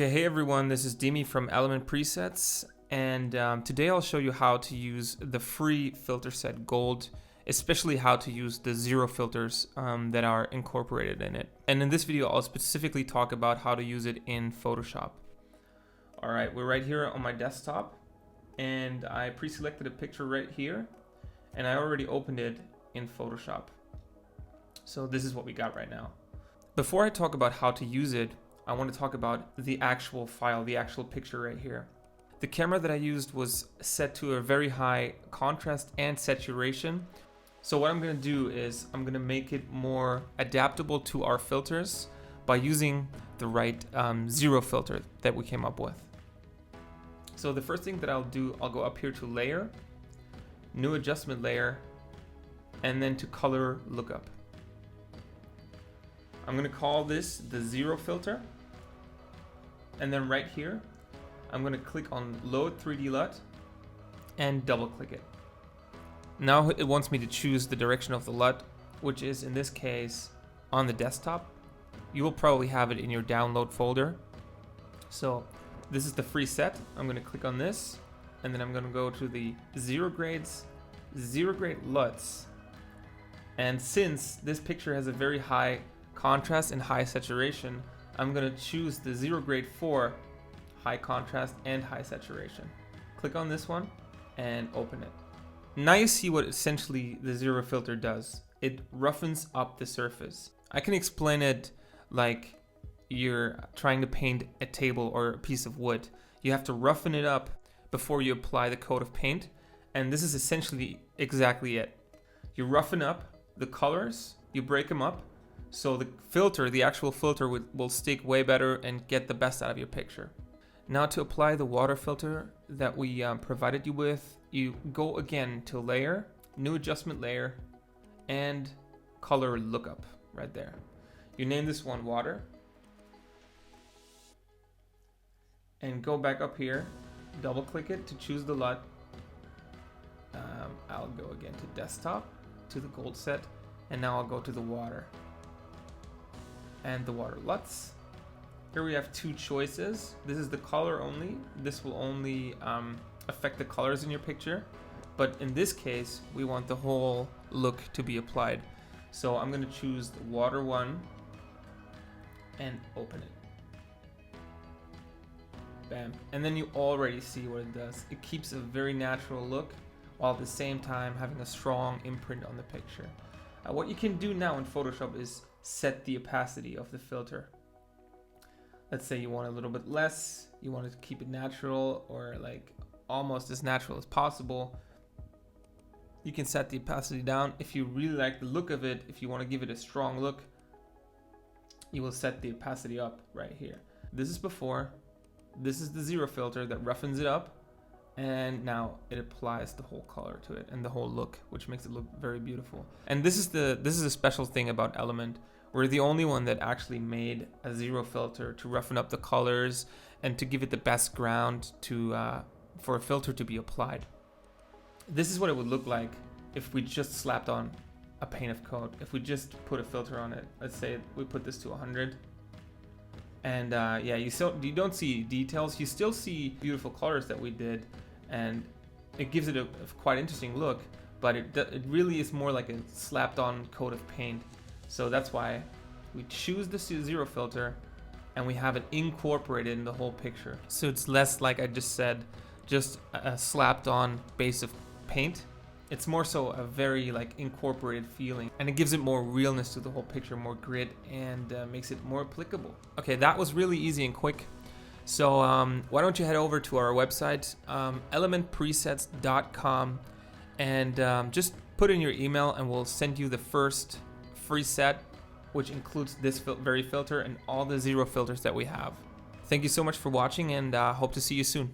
Okay, hey everyone, this is Dimi from LMNT Presets, and today I'll show you how to use the free filter set Gold, especially how to use the zero filters that are incorporated in it. And in this video, I'll specifically talk about how to use it in Photoshop. All right, we're right here on my desktop, and I pre-selected a picture right here, and I already opened it in Photoshop. So this is what we got right now. Before I talk about how to use it, I want to talk about the actual file, the actual picture right here. The camera that I used was set to a very high contrast and saturation. So what I'm going to do is I'm going to make it more adaptable to our filters by using the right zero filter that we came up with. So the first thing that I'll do, I'll go up here to Layer, New Adjustment Layer, and then to Color Lookup. I'm going to call this the zero filter. And then right here, I'm going to click on Load 3D LUT and double click it. Now it wants me to choose the direction of the LUT, which is in this case on the desktop. You will probably have it in your download folder. So this is the free set. I'm going to click on this, and then I'm going to go to the zero grade LUTs. And since this picture has a very high contrast and high saturation, I'm going to choose the 0 grade 4 high contrast and high saturation. Click on this one and open it. Now you see what essentially the zero filter does. It roughens up the surface. I can explain it like you're trying to paint a table or a piece of wood. You have to roughen it up before you apply the coat of paint, and this is essentially exactly it. You roughen up the colors, you break them up, so the filter, the actual filter, will stick way better and get the best out of your picture. Now to apply the water filter that we provided you with, you go again to Layer, New Adjustment Layer, and Color Lookup right there. You name this one Water. And go back up here, double click it to choose the LUT. I'll go again to Desktop, to the Gold set, and now I'll go to the Water. And the water LUTs. Here we have two choices. This is the color only. This will only affect the colors in your picture. But in this case, we want the whole look to be applied. So I'm going to choose the water one and open it. Bam. And then you already see what it does. It keeps a very natural look while at the same time having a strong imprint on the picture. What you can do now in Photoshop is set the opacity of the filter. Let's say you want a little bit less, you want to keep it natural or like almost as natural as possible. You can set the opacity down. If you really like the look of it, if you want to give it a strong look, you will set the opacity up right here. This is before. This is the zero filter that roughens it up. And now it applies the whole color to it and the whole look, which makes it look very beautiful. And this is a special thing about LMNT. We're the only one that actually made a zero filter to roughen up the colors and to give it the best ground for a filter to be applied. This is what it would look like if we just slapped on a paint of coat. If we just put a filter on it. Let's say we put this to 100. And yeah, you don't see details. You still see beautiful colors that we did, and it gives it a quite interesting look. But it really is more like a slapped-on coat of paint. So that's why we choose the zero filter, and we have it incorporated in the whole picture. So it's less, like I just said, just a slapped-on base of paint. It's more so a very like incorporated feeling, and it gives it more realness to the whole picture, more grit, and makes it more applicable. Okay, that was really easy and quick. So why don't you head over to our website, lmntpresets.com, and just put in your email, and we'll send you the first free set, which includes this very filter and all the zero filters that we have. Thank you so much for watching, and hope to see you soon.